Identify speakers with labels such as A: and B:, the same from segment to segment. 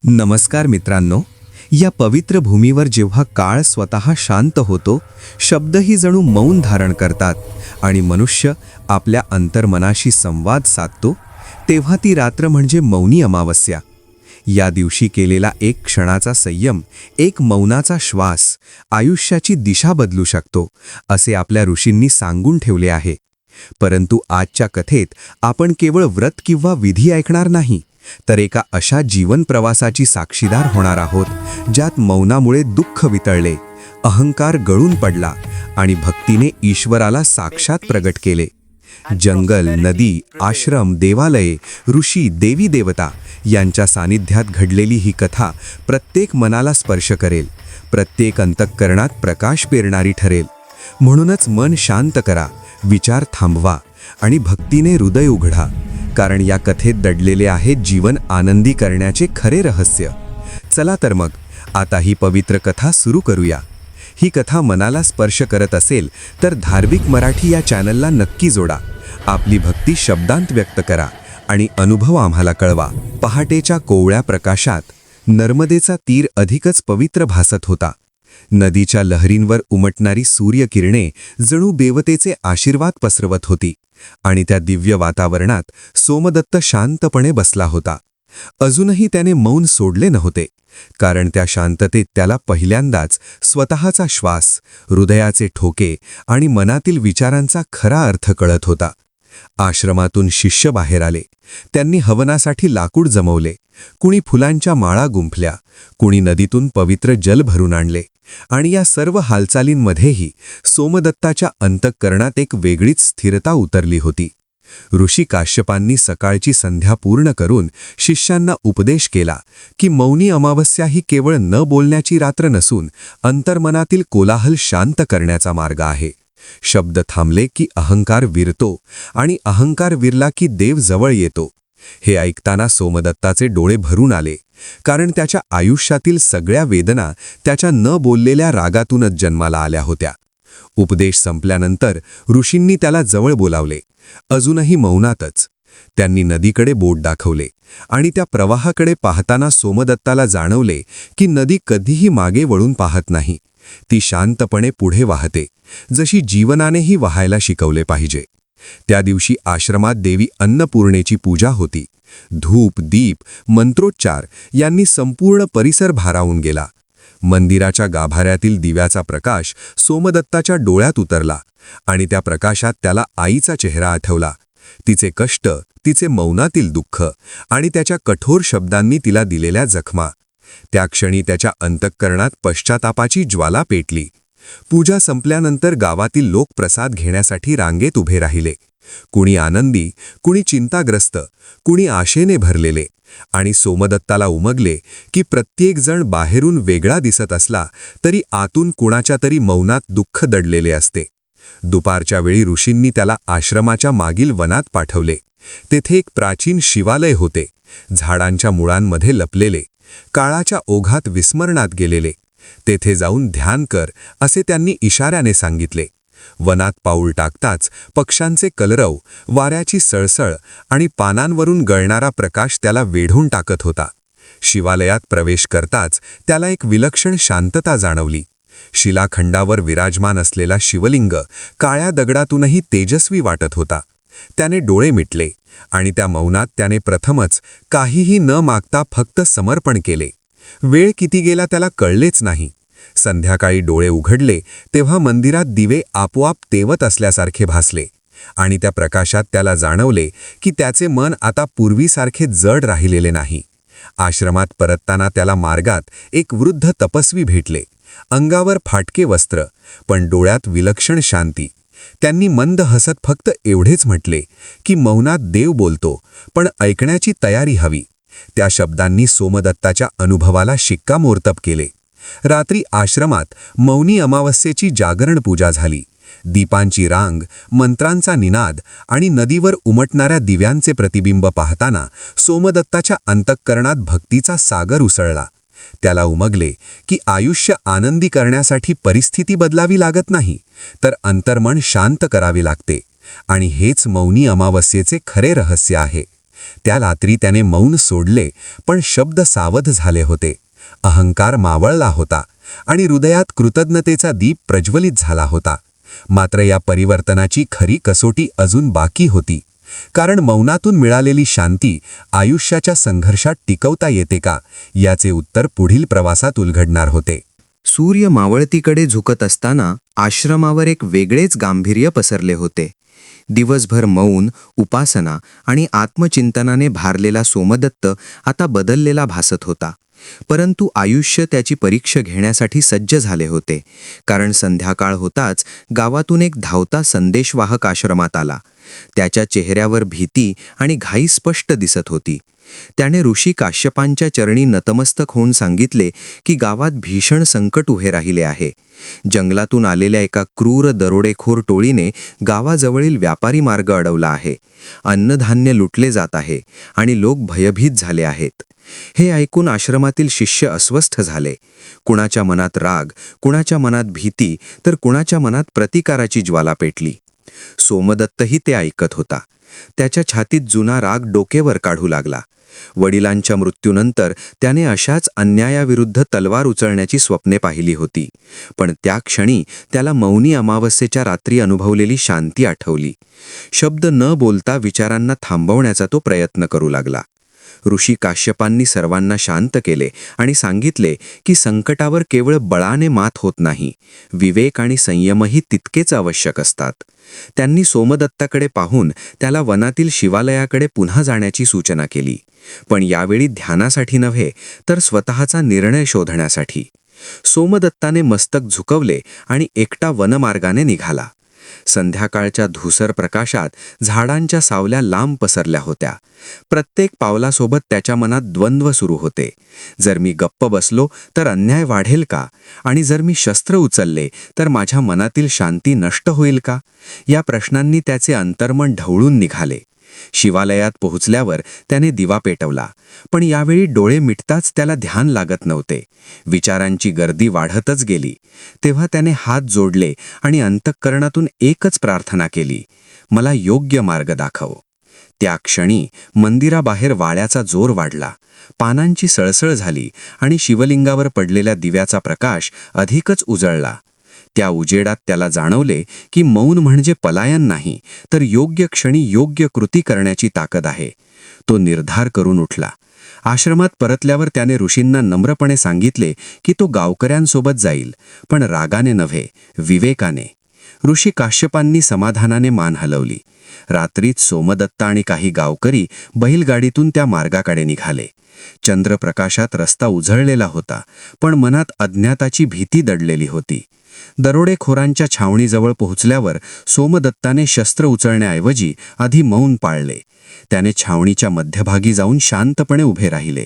A: नमस्कार मित्रांनो. या पवित्र भूमीवर जेव्हा काळ स्वतः शांत होतो, शब्दही जणू मौन धारण करतात आणि मनुष्य आपल्या अंतर्मनाशी संवाद साधतो, तेव्हा ती रात्र म्हणजे मौनी अमावस्या. या दिवशी केलेला एक क्षणाचा संयम, एक मौनाचा श्वास आयुष्याची दिशा बदलू शकतो, असे आपल्या ऋषींनी सांगून ठेवले आहे. परंतु आजच्या कथेत आपण केवळ व्रत किंवा विधी ऐकणार नाही, तर एका अशा जीवन प्रवासाची साक्षीदार होणार आहोत, ज्यात मौनामुळे दुःख वितळले, अहंकार गळून पडला आणि भक्तीने ईश्वराला साक्षात प्रगट केले. जंगल, नदी, आश्रम, देवालये, ऋषी, देवी देवता यांच्या सानिध्यात घडलेली ही कथा प्रत्येक मनाला स्पर्श करेल, प्रत्येक अंतःकरणात प्रकाश पेरणारी ठरेल. म्हणूनच मन शांत करा, विचार थांबवा आणि भक्तीने हृदय उघडा, कारण या कथेत दडलेले आहे जीवन आनंदी करण्याचे खरे रहस्य. चला तर मग आता ही पवित्र कथा सुरू करूया. ही कथा मनाला स्पर्श करत असेल तर धार्मिक मराठी या चॅनलला नक्की जोडा. आपली भक्ती शब्दांत व्यक्त करा आणि अनुभव आम्हाला कळवा. पहाटेच्या कोवळ्या प्रकाशात नर्मदेचा तीर अधिकच पवित्र भासत होता. नदीच्या लहरींवर उमटणारी सूर्यकिरणे जणू देवतेचे आशीर्वाद पसरवत होती आणि त्या दिव्य वातावरणात सोमदत्त शांतपणे बसला होता. अजूनही त्याने मौन सोडले नव्हते, कारण त्या शांततेत त्याला पहिल्यांदाच स्वतःचा श्वास, हृदयाचे ठोके आणि मनातील विचारांचा खरा अर्थ कळत होता. आश्रमातून शिष्य बाहेर आले. त्यांनी हवनासाठी लाकूड जमवले, कुणी फुलांच्या माळा गुंफल्या, कुणी नदीतून पवित्र जल भरून आणले आणि या सर्व हालचालींमध्येही सोमदत्ताच्या अंतःकरणात एक वेगळीच स्थिरता उतरली होती. ऋषी काश्यपांनी सकाळची संध्या पूर्ण करून शिष्यांना उपदेश केला की मौनी अमावस्या ही केवळ न बोलण्याची रात्र नसून अंतर्मनातील कोलाहल शांत करण्याचा मार्ग आहे. शब्द थांबले की अहंकार विरतो आणि अहंकार विरला की देव जवळ येतो. हे ऐकताना सोमदत्ताचे डोळे भरून आले, कारण त्याच्या आयुष्यातील सगळ्या वेदना त्याच्या न बोललेल्या रागातूनच जन्माला आल्या होत्या. उपदेश संपल्यानंतर ऋषींनी त्याला जवळ बोलावले, अजूनही मौनातच. त्यांनी नदीकडे बोट दाखवले आणि त्या प्रवाहाकडे पाहताना सोमदत्ताला जाणवले की नदी कधीही मागे वळून पाहत नाही. ती शांतपणे पुढे वाहते, जशी जीवनानेही वाहायला शिकवले पाहिजे. त्या दिवशी आश्रमात देवी अन्नपूर्णेची पूजा होती. धूप, दीप, मंत्रोच्चार यांनी संपूर्ण परिसर भारावून गेला. मंदिराच्या गाभाऱ्यातील दिव्याचा प्रकाश सोमदत्ताच्या डोळ्यात उतरला आणि त्या प्रकाशात त्याला आईचा चेहरा आठवला. तिचे कष्ट, तिचे मौनातील दुःख आणि त्याच्या कठोर शब्दांनी तिला दिलेल्या जखमा. त्या क्षणी त्याच्या अंतःकरणात पश्चातापाची ज्वाला पेटली. पूजा संपल्यानंतर गावातील लोक प्रसाद घेण्यासाठी रांगेत उभे राहिले. कुणी आनंदी, कुणी चिंताग्रस्त, कुणी आशेने भरलेले. आणि सोमदत्ताला उमगले की प्रत्येक जण बाहेरून वेगळा दिसत असला तरी आतून कुणाच्या तरी मौनात दुःख दडलेले असते. दुपारच्या वेळी ऋषींनी त्याला आश्रमाच्या मागील वनात पाठवले. तेथे एक प्राचीन शिवालय होते, झाडांच्या मुळांमध्ये लपलेले, काळाच्या ओघात विस्मरणात गेलेले. तेथे जाऊन ध्यान कर, असे त्यांनी इशाऱ्याने सांगितले. वनात पाऊल टाकताच पक्ष्यांचे कलरव, वाऱ्याची सळसळ आणि पानांवरून गळणारा प्रकाश त्याला वेढून टाकत होता. शिवालयात प्रवेश करताच त्याला एक विलक्षण शांतता जाणवली. शिलाखंडावर विराजमान असलेला शिवलिंग काळ्या दगडातूनही तेजस्वी वाटत होता. त्याने डोळे मिटले आणि त्या मौनात त्याने प्रथमच काहीही न मागता फक्त समर्पण केले. वेळ किती गेला त्याला कळलेच नाही. संध्याकाळी डोळे उघडले तेव्हा मंदिरात दिवे आपोआप तेवत असल्यासारखे भासले आणि त्या प्रकाशात त्याला जाणवले की त्याचे मन आता पूर्वीसारखे जड राहिलेले नाही. आश्रमात परतताना त्याला मार्गात एक वृद्ध तपस्वी भेटले. अंगावर फाटके वस्त्र, पण डोळ्यात विलक्षण शांती. त्यांनी मंद हसत फक्त एवढेच म्हटले की मौनात देव बोलतो, पण ऐकण्याची तयारी हवी. त्या शब्दांनी सोमदत्ताच्या अनुभवाला शिक्कामोर्तब केले. रात्री आश्रमात मौनी अमावस्येची जागरण पूजा झाली. दीपांची रांग, मंत्रांचा निनाद आणि नदीवर उमटणाऱ्या दिव्यांचे प्रतिबिंब पाहताना सोमदत्ताच्या अंतःकरणात भक्तीचा सागर उसळला. त्याला उमगले की आयुष्य आनंदी करण्यासाठी परिस्थिती बदलावी लागत नाही, तर अंतर्मन शांत करावे लागते. आणि हेच मौनी अमावस्येचे खरे रहस्य आहे.
B: त्या रात्री त्याने मौन सोडले, पण शब्द सावध झाले होते. अहंकार मावळला होता आणि हृदयात कृतज्ञतेचा दीप प्रज्वलित झाला होता. मात्र या परिवर्तनाची खरी कसोटी अजून बाकी होती. कारण मौनातून मिळालेली शांती आयुष्याच्या संघर्षात टिकवता येते का, याचे उत्तर पुढील प्रवासात उलगडणार होते.
A: सूर्य मावळतीकडे झुकत असताना आश्रमावर एक वेगळेच गांभीर्य पसरले होते. दिवसभर मौन, उपासना आणि आत्मचिंतनाने भारलेला सोमदत्त आता बदललेला भासत होता. परंतु आयुष्य त्याची परीक्षा घेण्यासाठी सज्ज झाले होते. कारण संध्याकाळ होताच गावातून एक धावता संदेशवाहक आश्रमात आला. त्याच्या चेहऱ्यावर भीती आणि घाई स्पष्ट दिसत होती. त्याने ऋषी काश्यपांच्या चरणी नतमस्तक होऊन सांगितले की गावात भीषण संकट उभे राहिले आहे. जंगलातून आलेल्या एका क्रूर दरोडेखोर टोळीने गावाजवळील व्यापारी मार्ग अडवला आहे. अन्नधान्य लुटले जात आहे आणि लोक भयभीत झाले आहेत. हे ऐकून आश्रमातील शिष्य अस्वस्थ झाले. कुणाच्या मनात राग, कुणाच्या मनात भीती, तर कुणाच्या मनात प्रतिकाराची ज्वाला पेटली. सोमदत्तही ते ऐकत होता. त्याच्या छातीत जुना राग डोकेवर काढू लागला. वडिलांच्या मृत्यूनंतर त्याने अशाच अन्यायाविरुद्ध तलवार उचलण्याची स्वप्ने पाहिली होती. पण त्या क्षणी त्याला मौनी अमावस्येच्या रात्री अनुभवलेली शांती आठवली. शब्द न बोलता विचारांना थांबवण्याचा तो प्रयत्न करू लागला. ऋषी काश्यपांनी सर्वांना शांत केले आणि सांगितले की संकटावर केवळ बळाने मात होत नाही, विवेक आणि संयमही तितकेच आवश्यक असतात. त्यांनी सोमदत्ताकडे पाहून त्याला वनातील शिवालयाकडे पुन्हा जाण्याची सूचना केली, पण यावेळी ध्यानासाठी नव्हे तर स्वतःचा निर्णय शोधण्यासाठी. सोमदत्ताने मस्तक झुकवले आणि एकटा वनमार्गाने निघाला. संध्याकाळच्या धुसर प्रकाशात झाडांच्या सावल्या लांब पसरल्या होत्या. प्रत्येक पावलासोबत त्याच्या मनात द्वंद्व सुरू होते. जर मी गप्प बसलो तर अन्याय वाढेल का, आणि जर मी शस्त्र उचलले तर माझ्या मनातील शांती नष्ट होईल का? या प्रश्नांनी त्याचे अंतर्मन ढवळून निघाले. शिवालयात पोहोचल्यावर त्याने दिवा पेटवला, पण यावेळी डोळे मिटताच त्याला ध्यान लागत नव्हते. विचारांची गर्दी वाढतच गेली. तेव्हा त्याने हात जोडले आणि अंतःकरणातून एकच प्रार्थना केली, मला योग्य मार्ग दाखव. त्या क्षणी मंदिराबाहेर वाळ्याचा जोर वाढला. पानांची सळसळ झाली आणि शिवलिंगावर पडलेल्या दिव्याचा प्रकाश अधिकच उजळला. त्या उजेडात त्याला जाणवले की मौन म्हणजे पलायन नाही, तर योग्य क्षणी योग्य कृती करण्याची ताकद आहे. तो निर्धार करून उठला. आश्रमात परतल्यावर त्याने ऋषींना नम्रपणे सांगितले की तो गावकऱ्यांसोबत जाईल, पण रागाने नव्हे, विवेकाने. ऋषी काश्यपांनी समाधानाने मान हलवली. रात्रीत सोमदत्त आणि काही गावकरी बैलगाडीतून त्या मार्गाकडे निघाले. चंद्रप्रकाशात रस्ता उजळलेला होता, पण मनात अज्ञाताची भीती दडलेली होती. दरोडेखोरांच्या छावणीजवळ पोहोचल्यावर सोमदत्ताने शस्त्र उचलण्याऐवजी आधी मौन पाळले. त्याने छावणीच्या मध्यभागी जाऊन शांतपणे उभे राहिले.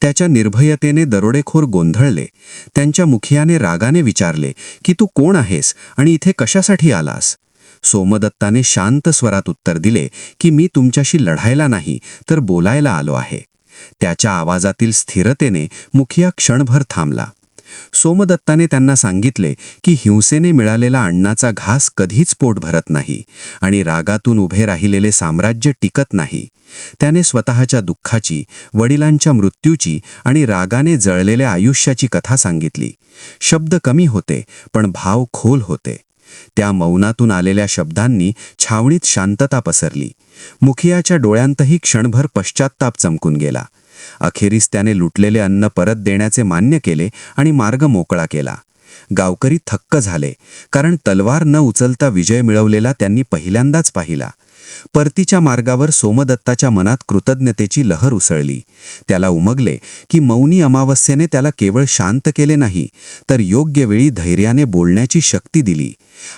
A: त्याच्या निर्भयतेने दरोडेखोर गोंधळले. त्यांच्या मुखियाने रागाने विचारले की तू कोण आहेस आणि इथे कशासाठी आलास? सोमदत्ताने शांत स्वरात उत्तर दिले की मी तुमच्याशी लढायला नाही तर बोलायला आलो आहे. त्याच्या आवाजातील स्थिरतेने मुखिया क्षणभर थांबला. सोमदत्ताने त्यांना सांगितले की हिंसेने मिळालेला अन्नाचा घास कधीच पोट भरत नाही आणि रागातून उभे राहिलेले साम्राज्य टिकत नाही. त्याने स्वतःच्या दुःखाची, वडिलांच्या मृत्यूची आणि रागाने जळलेल्या आयुष्याची कथा सांगितली. शब्द कमी होते, पण भाव खोल होते. त्या मौनातून आलेल्या शब्दांनी छावणीत शांतता पसरली. मुखियाच्या डोळ्यांतही क्षणभर पश्चात्ताप चमकून गेला. अखेरीस त्याने लुटलेले अन्न परत देण्याचे मान्य केले आणि मार्ग मोकळा केला. गावकरी थक्क झाले, कारण तलवार न उचलता विजय मिळवलेला त्यांनी पहिल्यांदाच पाहिला. परतीच्या मार्गावर सोमदत्ताच्या मनात कृतज्ञतेची लहर उसळली. त्याला उमगले की मौनी अमावस्येने त्याला केवळ शांत केले नाही, तर योग्य वेळी धैर्याने बोलण्याची शक्ती दिली.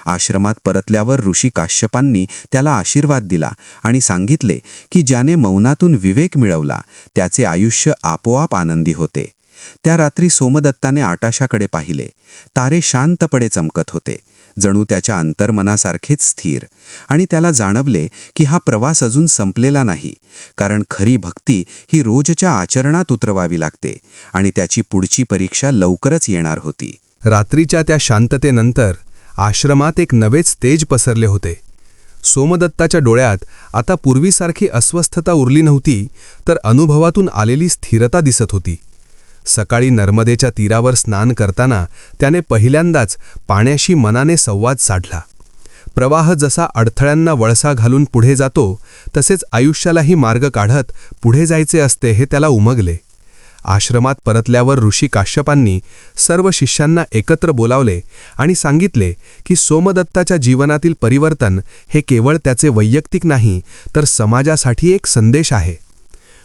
A: आश्रमात परतल्यावर ऋषी काश्यपांनी त्याला आशीर्वाद दिला आणि सांगितले की ज्याने मौनातून विवेक मिळवला त्याचे आयुष्य आपोआप आनंदी होते. त्या रात्री सोमदत्ताने आकाशाकडे पाहिले. तारे शांतपणे चमकत होते, जणू त्याच्या अंतर्मनासारखेच स्थिर. आणि त्याला जाणवले की हा प्रवास अजून संपलेला नाही, कारण खरी भक्ती ही रोजच्या आचरणात उतरवावी लागते आणि त्याची पुढची परीक्षा लवकरच येणार होती.
C: रात्रीच्या त्या शांततेनंतर आश्रमात एक नवेच तेज पसरले होते. सोमदत्ताच्या डोळ्यात आता पूर्वीसारखी अस्वस्थता उरली नव्हती, तर अनुभवातून आलेली स्थिरता दिसत होती. सकाळी नर्मदेच्या तीरावर स्नान करताना त्याने पहिल्यांदाच पाण्याशी मनाने संवाद साधला. प्रवाह जसा अडथळ्यांना वळसा घालून पुढे जातो, तसेच आयुष्यालाही मार्ग काढत पुढे जायचे असते हे त्याला उमगले. आश्रमात परतल्यावर ऋषी काश्यपांनी सर्व शिष्यांना एकत्र बोलावले आणि सांगितले की सोमदत्ताच्या जीवनातील परिवर्तन हे केवळ त्याचे वैयक्तिक नाही, तर समाजासाठी एक संदेश आहे.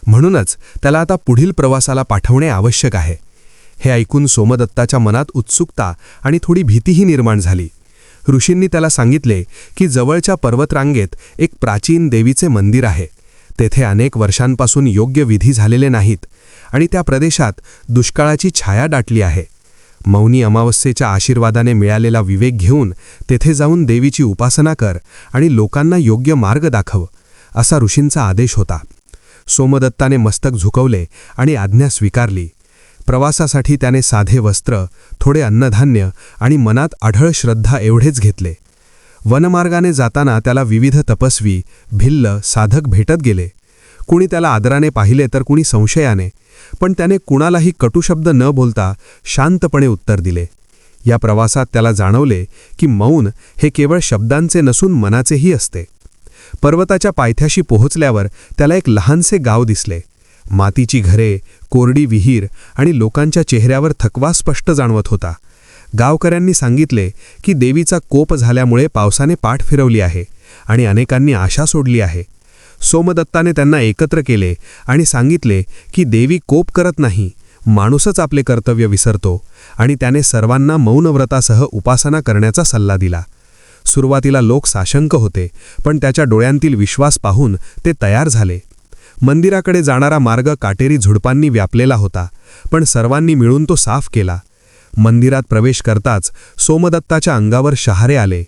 C: म्हणूनच त्याला आता पुढील प्रवासाला पाठवणे आवश्यक आहे. हे ऐकून सोमदत्ताच्या मनात उत्सुकता आणि थोडी भीतीही निर्माण झाली. ऋषींनी त्याला सांगितले की जवळच्या पर्वतरांगेत एक प्राचीन देवीचे मंदिर आहे. तेथे अनेक वर्षांपासून योग्य विधी झालेले नाहीत आणि त्या प्रदेशात दुष्काळाची छाया दाटली आहे. मौनी अमावस्येच्या आशीर्वादाने मिळालेला विवेक घेऊन तेथे जाऊन देवीची उपासना कर आणि लोकांना योग्य मार्ग दाखव, असा ऋषींचा आदेश होता. सोमदत्ताने मस्तक झुकवले आणि आज्ञा स्वीकारली. प्रवासासाठी त्याने साधे वस्त्र, थोडे अन्नधान्य आणि मनात आढळ श्रद्धा एवढेच घेतले. वनमार्गाने जाताना त्याला विविध तपस्वी, भिल्ल, साधक भेटत गेले. कुणी त्याला आदराने पाहिले तर कुणी संशयाने, पण त्याने कुणालाही कटुशब्द न बोलता शांतपणे उत्तर दिले. या प्रवासात त्याला जाणवले की मौन हे केवळ शब्दांचे नसून मनाचेही असते. पर्वताच्या पायथ्याशी पोहोचल्यावर त्याला एक लहानसे गाव दिसले. मातीची घरे, कोरडी विहीर आणि लोकांच्या चेहऱ्यावर थकवा स्पष्ट जाणवत होता. गावकऱ्यांनी सांगितले की देवीचा कोप झाल्यामुळे पावसाने पाठ फिरवली आहे आणि अनेकांनी आशा सोडली आहे. सोमदत्ताने त्यांना एकत्र केले आणि सांगितले की देवी कोप करत नाही, माणूसच आपले कर्तव्य विसरतो, आणि त्याने सर्वांना मौनव्रतासह उपासना करण्याचा सल्ला दिला. सुरुवातीला लोक साशंक होते, पण त्याच्या डोळ्यांतील विश्वास पाहून ते तयार झाले. मंदिराकडे जाणारा मार्ग काटेरी झुडपांनी व्यापलेला होता, पण सर्वांनी मिळून तो साफ केला. मंदिरात प्रवेश करताच सोमदत्ताच्या अंगावर शहारे आले.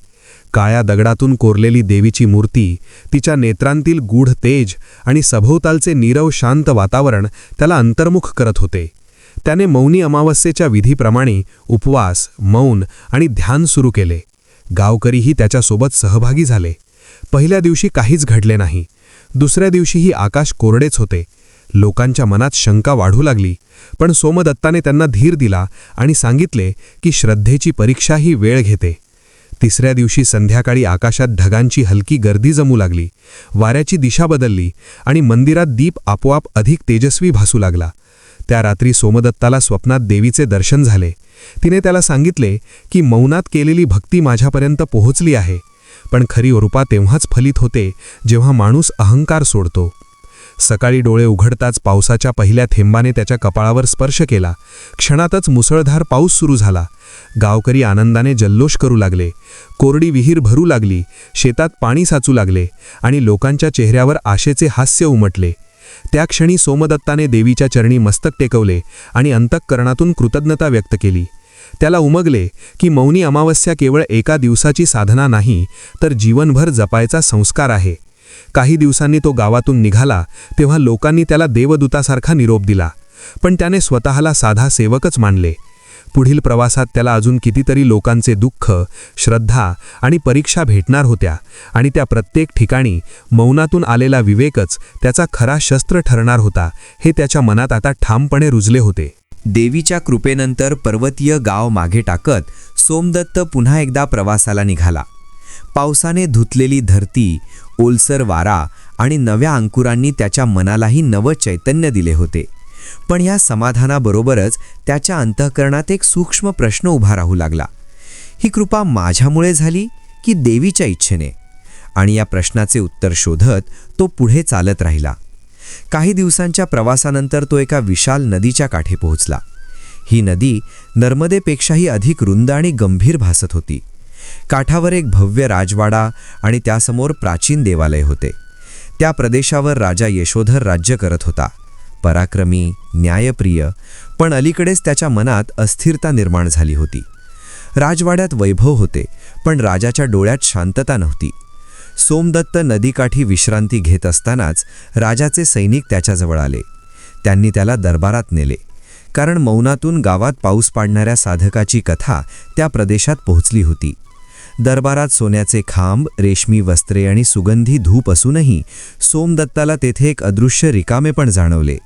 C: काळ्या दगडातून कोरलेली देवीची मूर्ती, तिच्या नेत्रांतील गूढ तेज आणि सभोवतालचे नीरव शांत वातावरण त्याला अंतर्मुख करत होते. त्याने मौनी अमावस्येच्या विधीप्रमाणे उपवास, मौन आणि ध्यान सुरू केले. गावकरीही त्याच्यासोबत सहभागी झाले. पहिल्या दिवशी काहीच घडले नाही. दुसऱ्या दिवशीही आकाश कोरडेच होते. लोकांच्या मनात शंका वाढू लागली, पण सोमदत्ताने त्यांना धीर दिला आणि सांगितले की श्रद्धेची परीक्षा ही वेळ घेते. तिसऱ्या दिवशी संध्याकाळी आकाशात ढगांची हलकी गर्दी जमू लागली. वाऱ्याची दिशा बदलली आणि मंदिरात दीप आपोआप अधिक तेजस्वी भासू लागला. त्या रात्री सोमदत्ताला स्वप्नात देवीचे दर्शन झाले. तिने त्याला सांगितले की मौनात केलेली भक्ती माझ्यापर्यंत पोहोचली आहे, पण खरी रूपा तेव्हाच फलित होते जेव्हा माणूस अहंकार सोडतो. सकाळी डोळे उघडताच पावसाच्या पहिल्या थेंबाने त्याच्या कपाळावर स्पर्श केला. क्षणातच मुसळधार पाऊस सुरू झाला. गावकरी आनंदाने जल्लोष करू लागले. कोरडी विहीर भरू लागली, शेतात पाणी साचू लागले आणि लोकांच्या चेहऱ्यावर आशेचे हास्य उमटले. त्या क्षणी सोमदत्ताने देवीच्या चरणी मस्तक टेकवले आणि अंतःकरणातून कृतज्ञता व्यक्त केली. त्याला उमगले की मौनी अमावस्या केवळ एका दिवसाची साधना नाही, तर जीवनभर जपायचा संस्कार आहे. काही दिवसांनी तो गावातून निघाला तेव्हा लोकांनी त्याला देवदूतासारखा निरोप दिला, पण त्याने स्वतःला साधा सेवकच मानले. पुढील प्रवासात त्याला अजून कितीतरी लोकांचे दुःख, श्रद्धा आणि परीक्षा भेटणार होत्या, आणि त्या प्रत्येक ठिकाणी मौनातून आलेला विवेकच त्याचा खरा शस्त्र ठरणार होता, हे त्याच्या मनात आता ठामपणे रुजले होते.
A: देवीच्या कृपेनंतर पर्वतीय गाव मागे टाकत सोमदत्त पुन्हा एकदा प्रवासाला निघाला. पावसाने धुतलेली धरती, ओलसर वारा आणि नव्या अंकुरांनी त्याच्या मनालाही नवं चैतन्य दिले होते. पण या समाधानाबरोबरच त्याच्या अंतःकरणात एक सूक्ष्म प्रश्न उभा राहू लागला. ही कृपा माझ्यामुळे झाली की देवीच्या इच्छेने? आणि या प्रश्नाचे उत्तर शोधत तो पुढे चालत राहिला. काही दिवसांच्या प्रवासानंतर तो एका विशाल नदीच्या काठी पोहोचला. ही नदी नर्मदेपेक्षाही अधिक रुंद आणि गंभीर भासत होती. काठावर एक भव्य राजवाडा आणि त्यासमोर प्राचीन देवालय होते. त्या प्रदेशावर राजा यशोधर राज्य करत होता. पराक्रमी, न्यायप्रिय, पण अलीकडेच त्याच्या मनात अस्थिरता निर्माण झाली होती. राजवाड्यात वैभव होते, पण राजाच्या डोळ्यात शांतता नव्हती. सोमदत्त नदीकाठी विश्रांती घेत असतानाच राजाचे सैनिक त्याच्याजवळ आले. त्यांनी त्याला दरबारात नेले, कारण मौनातून गावात पाऊस पाडणाऱ्या साधकाची कथा त्या प्रदेशात पोहोचली होती. दरबारात सोन्याचे खांब, रेशमी वस्त्रे आणि सुगंधी धूप असूनही सोमदत्ताला तेथे एक अदृश्य रिकामेपण जाणवले.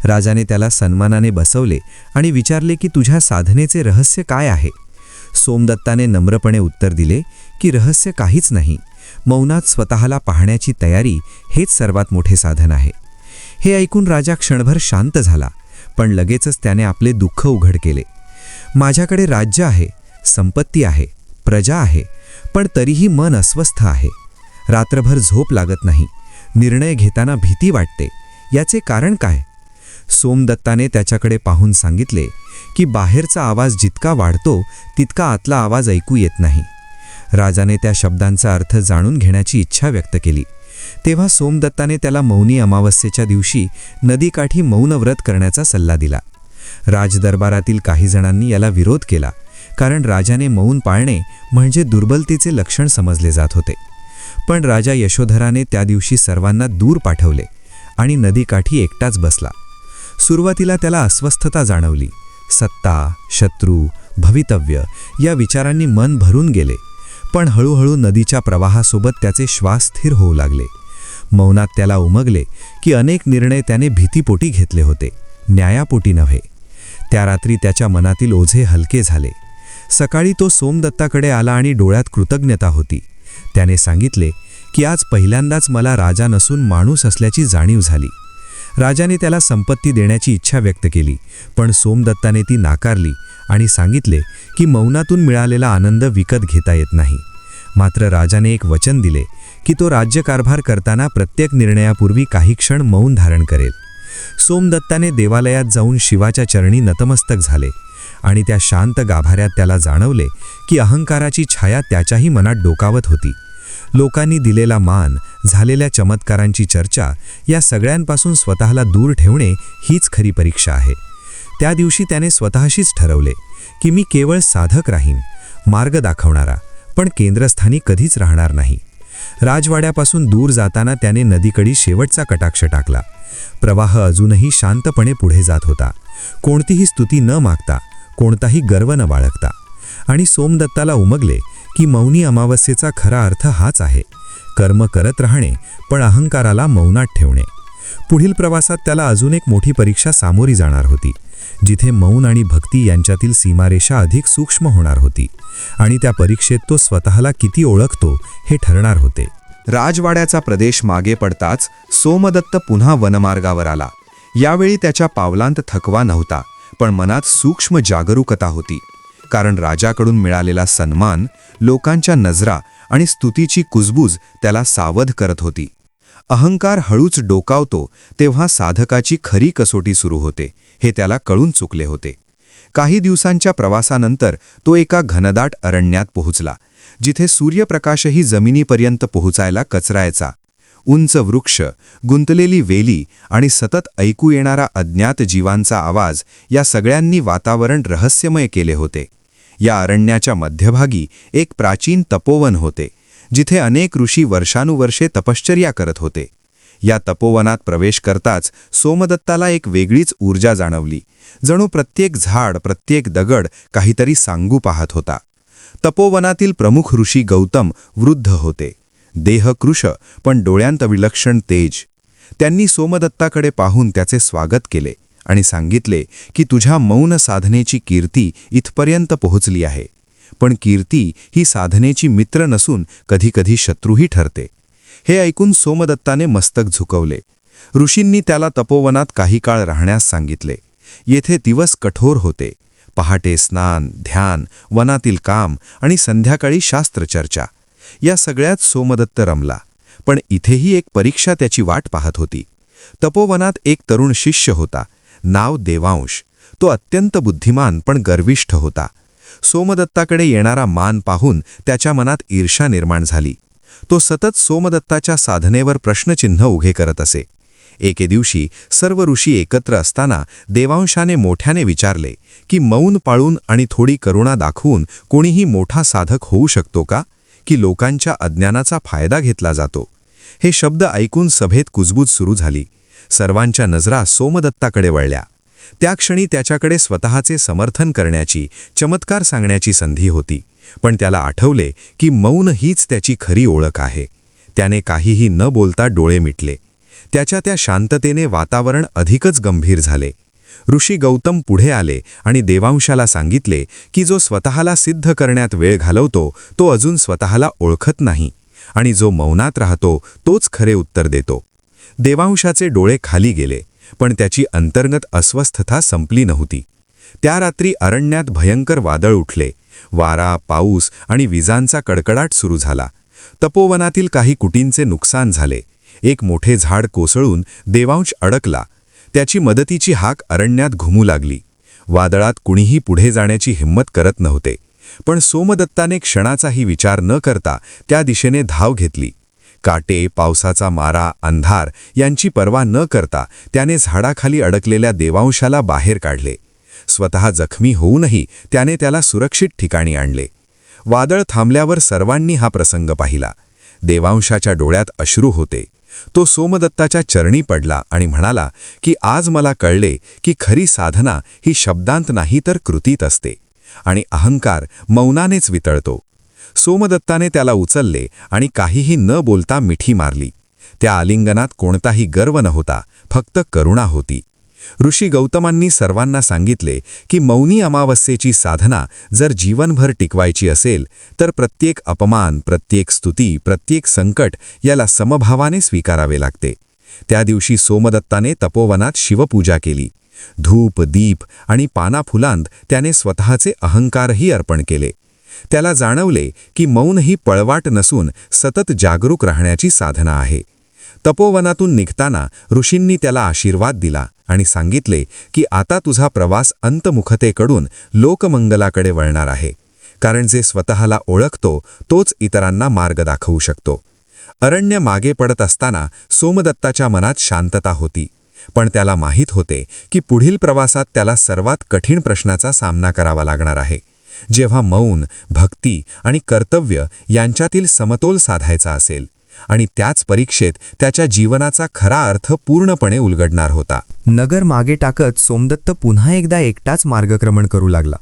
A: राजाने त्याला सन्मानाने बसवले आणि विचारले की तुझ्या साधनेचे रहस्य काय आहे. सोमदत्ताने नम्रपणे उत्तर दिले की रहस्य काहीच नाही, मौनात स्वतःला पाहण्याची तयारी हेच सर्वात मोठे साधन आहे. हे ऐकून राजा क्षणभर शांत झाला, पण लगेचच त्याने आपले दुःख उघड केले. माझ्याकडे राज्य आहे, संपत्ती आहे, प्रजा आहे, पण तरीही मन अस्वस्थ आहे. रात्रभर झोप लागत नाही, निर्णय घेताना भीती वाटते. याचे कारण काय? सोमदत्ताने त्याच्याकडे पाहून सांगितले की बाहेरचा आवाज जितका वाढतो तितका आतला आवाज ऐकू येत नाही. राजाने त्या शब्दांचा अर्थ जाणून घेण्याची इच्छा व्यक्त केली. तेव्हा सोमदत्ताने त्याला मौनी अमावस्येच्या दिवशी नदीकाठी मौनव्रत करण्याचा सल्ला दिला. राजदरबारातील काही जणांनी याला विरोध केला, कारण राजाने मौन पाळणे म्हणजे दुर्बलतेचे लक्षण समजले जात होते. पण राजा यशोधराने त्या दिवशी सर्वांना दूर पाठवले आणि नदीकाठी एकटाच बसला. सुरुवातीला त्याला अस्वस्थता जाणवली. सत्ता, शत्रू, भवितव्य या विचारांनी मन भरून गेले. पण हळूहळू नदीच्या प्रवाहासोबत त्याचे श्वास स्थिर होऊ लागले. मौनात त्याला उमगले की अनेक निर्णय त्याने भीतीपोटी घेतले होते, न्यायापोटी नव्हे. त्या रात्री त्याच्या मनातील ओझे हलके झाले. सकाळी तो सोमदत्ताकडे आला आणि डोळ्यात कृतज्ञता होती. त्याने सांगितले की आज पहिल्यांदाच मला राजा नसून माणूस असल्याची जाणीव झाली. राजाने त्याला संपत्ती देण्याची इच्छा व्यक्त केली, पण सोमदत्ताने ती नाकारली आणि सांगितले की मौनातून मिळालेला आनंद विकत घेता येत नाही. मात्र राजाने एक वचन दिले की तो राज्यकारभार करताना प्रत्येक निर्णयापूर्वी काही क्षण मौन धारण करेल. सोमदत्ताने देवालयात जाऊन शिवाच्या चरणी नतमस्तक झाले आणि त्या शांत गाभाऱ्यात त्याला जाणवले की अहंकाराची छाया त्याच्याही मनात डोकावत होती. लोकांनी दिलेला मान, झालेल्या चमत्कारांची चर्चा या सगळ्यांपासून स्वतःला दूर ठेवणे हीच खरी परीक्षा आहे. त्या दिवशी त्याने स्वतःशीच ठरवले की मी केवळ साधक राहीन, मार्ग दाखवणारा, पण केंद्रस्थानी कधीच राहणार नाही. राजवाड्यापासून दूर जाताना त्याने नदीकडे शेवटचा कटाक्ष टाकला. प्रवाह अजूनही शांतपणे पुढे जात होता, कोणतीही स्तुती न मागता, कोणताही गर्व न बाळगता. आणि सोमदत्ताला उमगले की मौनी अमावस्येचा खरा अर्थ हाच आहे, कर्म करत राहणे पण अहंकाराला मौनात ठेवणे. पुढील प्रवासात त्याला अजून एक मोठी परीक्षा सामोरी जाणार होती, जिथे मौन आणि भक्ती यांच्यातील सीमारेषा अधिक सूक्ष्म होणार होती. आणि त्या परीक्षेत तो स्वतःला किती ओळखतो हे ठरणार होते.
D: राजवाड्याचा प्रदेश मागे पडताच सोमदत्त पुन्हा वनमार्गावर आला. यावेळी त्याच्या पावलांत थकवा नव्हता, पण मनात सूक्ष्म जागरूकता होती. कारण राजाकडून मिळालेला सन्मान, लोकांच्या नजरा आणि स्तुतीची कुजबूज त्याला सावध करत होती. अहंकार हळूच डोकावतो तेव्हा साधकाची खरी कसोटी सुरू होते, हे त्याला कळून चुकले होते. काही दिवसांच्या प्रवासानंतर तो एका घनदाट अरण्यात पोहोचला, जिथे सूर्यप्रकाशही जमिनीपर्यंत पोहोचायला कचरायचा. उंच वृक्ष, गुंतलेली वेली आणि सतत ऐकू येणारा अज्ञात जीवांचा आवाज या सगळ्यांनी वातावरण रहस्यमय केले होते. या अरण्याच्या मध्यभागी एक प्राचीन तपोवन होते, जिथे अनेक ऋषी वर्षानुवर्षे तपश्चर्या करत होते. या तपोवनात प्रवेश करताच सोमदत्ताला एक वेगळीच ऊर्जा जाणवली. जणू प्रत्येक झाड, प्रत्येक दगड काहीतरी सांगू पाहत होता. तपोवनातील प्रमुख ऋषी गौतम वृद्ध होते, देह कृश पण डोळ्यांत विलक्षण तेज. त्यांनी सोमदत्ताकडे पाहून त्याचे स्वागत केले आणि सांगितले की तुझ्या मौन साधनेची कीर्ती इथपर्यंत पोहोचली आहे. पण कीर्ती ही साधनेची मित्र नसून कधीकधी शत्रूही ठरते. हे ऐकून सोमदत्ताने मस्तक झुकवले. ऋषींनी त्याला तपोवनात काही काळ राहण्यास सांगितले. येथे दिवस कठोर होते. पहाटे स्नान, ध्यान, वनातील काम आणि संध्याकाळी शास्त्रचर्चा या सगळ्यात सोमदत्त रमला. पण इथेही एक परीक्षा त्याची वाट पाहत होती. तपोवनात एक तरुण शिष्य होता, नाव देवांश. तो अत्यंत बुद्धिमान पण गर्विष्ठ होता. सोमदत्ताकडे येणारा मान पाहून त्याच्या मनात ईर्ष्या निर्माण झाली. तो सतत सोमदत्ताच्या साधनेवर प्रश्नचिन्ह उभे करत असे. एके दिवशी सर्व ऋषी एकत्र असताना देवांशाने मोठ्याने विचारले की मौन पाळून आणि थोडी करुणा दाखवून कोणीही मोठा साधक होऊ शकतो का, की लोकांच्या अज्ञानाचा फायदा घेतला जातो? हे शब्द ऐकून सभेत कुजबूज सुरू झाली. सर्वांच्या नजरा सोमदत्ताकडे वळल्या. त्या क्षणी त्याच्याकडे स्वतःचे समर्थन करण्याची, चमत्कार सांगण्याची संधी होती. पण त्याला आठवले की मौन हीच त्याची खरी ओळख आहे. त्याने काहीही न बोलता डोळे मिटले. त्याच्या त्या शांततेने वातावरण अधिकच गंभीर झाले. ऋषी गौतम पुढे आले आणि देवांशाला सांगितले की जो स्वतःला सिद्ध करण्यात वेळ घालवतो तो अजून स्वतःला ओळखत नाही, आणि जो मौनात राहतो तोच खरे उत्तर देतो. देवांशाचे डोळे खाली गेले, पण त्याची अंतर्गत अस्वस्थता संपली नव्हती. त्या रात्री अरण्यात भयंकर वादळ उठले. वारा, पाऊस आणि विजांचा कडकडाट सुरू झाला. तपोवनातील काही कुटींचे नुकसान झाले. एक मोठे झाड कोसळून देवांश अडकला. त्याची मदतीची हाक अरण्यात घुमू लागली. वादळात कुणीही पुढे जाण्याची हिंमत करत नव्हते. पण सोमदत्ताने क्षणाचाही विचार न करता त्या दिशेने धाव घेतली. काटे, पावसाचा मारा, अंधार यांची पर्वा न करता त्याने झाडाखाली अडकलेल्या देवांशाला बाहेर काढले. स्वतः जखमी होऊनही त्याने त्याला सुरक्षित ठिकाणी आणले. वादळ थांबल्यावर सर्वांनी हा प्रसंग पाहिला. देवांशाच्या डोळ्यात अश्रू होते. तो सोमदत्ताच्या चरणी पडला आणि म्हणाला की आज मला कळले की खरी साधना ही शब्दांत नाही तर कृतीत असते, आणि अहंकार मौनानेच वितळतो. सोमदत्ताने त्याला उचलले आणि काहीही न बोलता मिठी मारली. त्या आलिंगनात कोणताही गर्व नव्हता, फक्त करुणा होती. ऋषी गौतमांनी सर्वांना सांगितले की मौनी अमावस्येची साधना जर जीवनभर टिकवायची असेल तर प्रत्येक अपमान, प्रत्येक स्तुती, प्रत्येक संकट याला समभावाने स्वीकारावे लागते. त्या दिवशी सोमदत्ताने तपोवनात शिवपूजा केली. धूप, दीप आणि पानाफुलांत त्याने स्वतःचे अहंकारही अर्पण केले. त्याला जाणवले की मौन ही पळवाट नसून सतत जागरूक राहण्याची साधना आहे. तपोवनातून निघताना ऋषींनी त्याला आशीर्वाद दिला आणि सांगितले की आता तुझा प्रवास अंतमुखतेकडून लोकमंगलाकडे वळणार आहे, कारण जे स्वतःला ओळखतो तोच इतरांना मार्ग दाखवू शकतो. अरण्य मागे पडत असताना सोमदत्ताच्या मनात शांतता होती, पण त्याला माहीत होते की पुढील प्रवासात त्याला सर्वात कठीण प्रश्नाचा सामना करावा लागणार आहे, जेव्हा मौन, भक्ती आणि कर्तव्य यांच्यातील समतोल साधायचा असेल. आणि त्याच परीक्षेत त्याच्या जीवनाचा खरा अर्थ पूर्णपणे उलगडणार होता.
A: नगर मागे टाकत सोमदत्त पुन्हा एकदा एकटाच मार्गक्रमण करू लागला.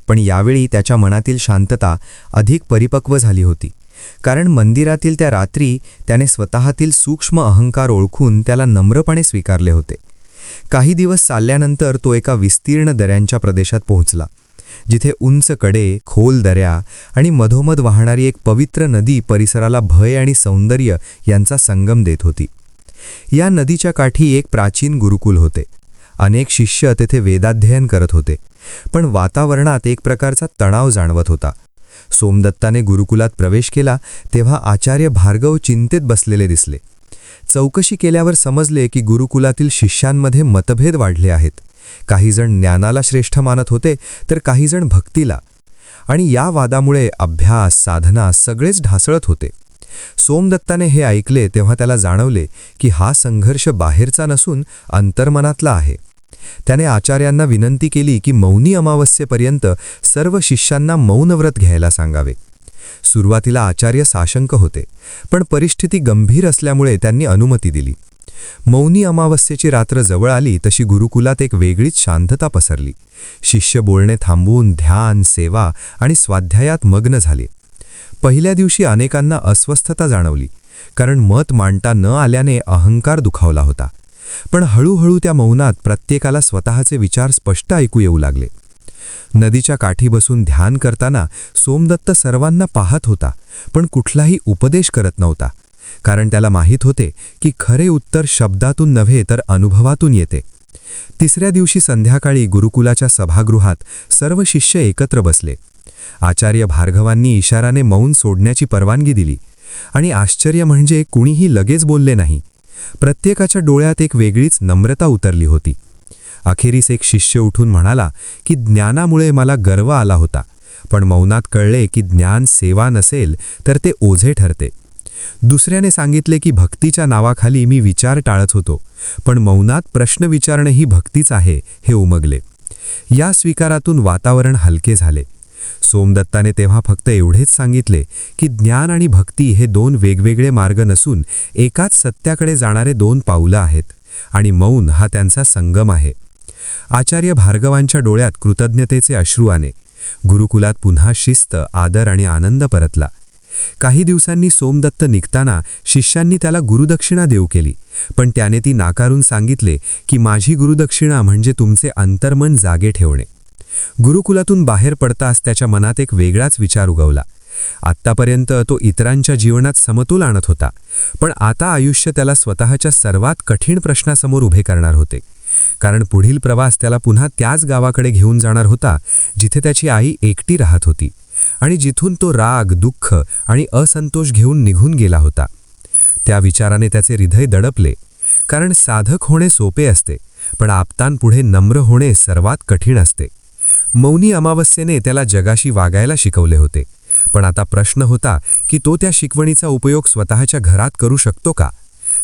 A: पण यावेळी त्याच्या मनातील शांतता अधिक परिपक्व झाली होती, कारण मंदिरातील त्या रात्री त्याने स्वतःतील सूक्ष्म अहंकार ओळखून त्याला नम्रपणे स्वीकारले होते. काही दिवस चालल्यानंतर तो एका विस्तीर्ण दऱ्यांच्या प्रदेशात पोहोचला, जिथे उंच कडे, खोल दऱ्या आणि मधोमध वाहणारी एक पवित्र नदी परिसराला भय आणि सौंदर्य यांचा संगम देत होती. या नदीच्या काठी एक प्राचीन गुरुकुल होते. अनेक शिष्य तेथे वेदाध्ययन करत होते, पण वातावरणात एक प्रकारचा तणाव जाणवत होता. सोमदत्ताने गुरुकुलात प्रवेश केला तेव्हा आचार्य भार्गव चिंतेत बसलेले दिसले. चौकशी केल्यावर समजले की गुरुकुलातील शिष्यांमध्ये मतभेद वाढले आहेत. काही जण ज्ञानाला श्रेष्ठ मानत होते तर काही जण भक्तीला, आणि या वादामुळे अभ्यास, साधना सगळेच ढासळत होते. सोमदत्ताने हे ऐकले तेव्हा त्याला जाणवले की हा संघर्ष बाहेरचा नसून अंतर्मनातला आहे. त्याने आचार्यांना विनंती केली की मौनी अमावस्येपर्यंत सर्व शिष्यांना मौनव्रत घ्यायला सांगावे. सुरुवातीला आचार्य साशंक होते, पण परिस्थिती गंभीर असल्यामुळे त्यांनी अनुमती दिली. मौनी अमावस्येची रात्र जवळ आली तशी गुरुकुलात एक वेगळीच शांतता पसरली. शिष्य बोलणे थांबवून ध्यान, सेवा आणि स्वाध्यायात मग्न झाले. पहिल्या दिवशी अनेकांना अस्वस्थता जाणवली, कारण मत मांडता न आल्याने अहंकार दुखावला होता. पण हळूहळू त्या मौनात प्रत्येकाला स्वतःचे विचार स्पष्ट ऐकू येऊ लागले. नदीच्या काठी बसून ध्यान करताना सोमदत्त सर्वांना पाहत होता, पण कुठलाही उपदेश करत नव्हता, कारण त्याला माहीत होते की खरे उत्तर शब्दातून नव्हे तर अनुभवातून येते. तिसऱ्या दिवशी संध्याकाळी गुरुकुलाच्या सभागृहात सर्व शिष्य एकत्र बसले. आचार्य भार्गवांनी इशाराने मौन सोडण्याची परवानगी दिली, आणि आश्चर्य म्हणजे कुणीही लगेच बोलले नाही. प्रत्येकाच्या डोळ्यात एक वेगळीच नम्रता उतरली होती. अखेरीस एक शिष्य उठून म्हणाला की ज्ञानामुळे मला गर्व आला होता, पण मौनात कळले की ज्ञान सेवा नसेल तर ते ओझे ठरते. दुसऱ्याने सांगितले की भक्तीच्या नावाखाली मी विचार टाळत होतो, पण मौनात प्रश्न विचारणे ही भक्तीच आहे हे उमगले. या स्वीकारातून वातावरण हलके झाले. सोमदत्ताने तेव्हा फक्त एवढेच सांगितले की ज्ञान आणि भक्ती हे दोन वेगवेगळे मार्ग नसून एकाच सत्याकडे जाणारे दोन पाऊलं आहेत, आणि मौन हा त्यांचा संगम आहे.
B: आचार्य भार्गवांच्या डोळ्यात कृतज्ञतेचे अश्रू आले. गुरुकुलात पुन्हा शिस्त, आदर आणि आनंद परतला. काही दिवसांनी सोमदत्त निघताना शिष्यांनी त्याला गुरुदक्षिणा देऊ केली, पण त्याने ती नाकारून सांगितले की माझी गुरुदक्षिणा म्हणजे तुमचे अंतर्मन जागे ठेवणे. गुरुकुलातून बाहेर पडताच त्याच्या मनात एक वेगळाच विचार उगवला. आत्तापर्यंत तो इतरांच्या जीवनात समतोल आणत होता, पण आता आयुष्य त्याला स्वतःच्या सर्वात कठीण प्रश्नासमोर उभे करणार होते. कारण पुढील प्रवास त्याला पुन्हा त्याच गावाकडे घेऊन जाणार होता जिथे त्याची आई एकटी राहत होती आणि जिथून तो राग, दुःख आणि असंतोष घेऊन निघून गेला होता. त्या विचाराने त्याचे हृदय दडपले. कारण साधक होणे सोपे असते, पण आप्तांपुढे नम्र होणे सर्वात कठीण असते. मौनी अमावस्येने त्याला जगाशी वागायला शिकवले होते, पण आता प्रश्न होता की तो त्या शिकवणीचा उपयोग स्वतःच्या घरात करू शकतो का?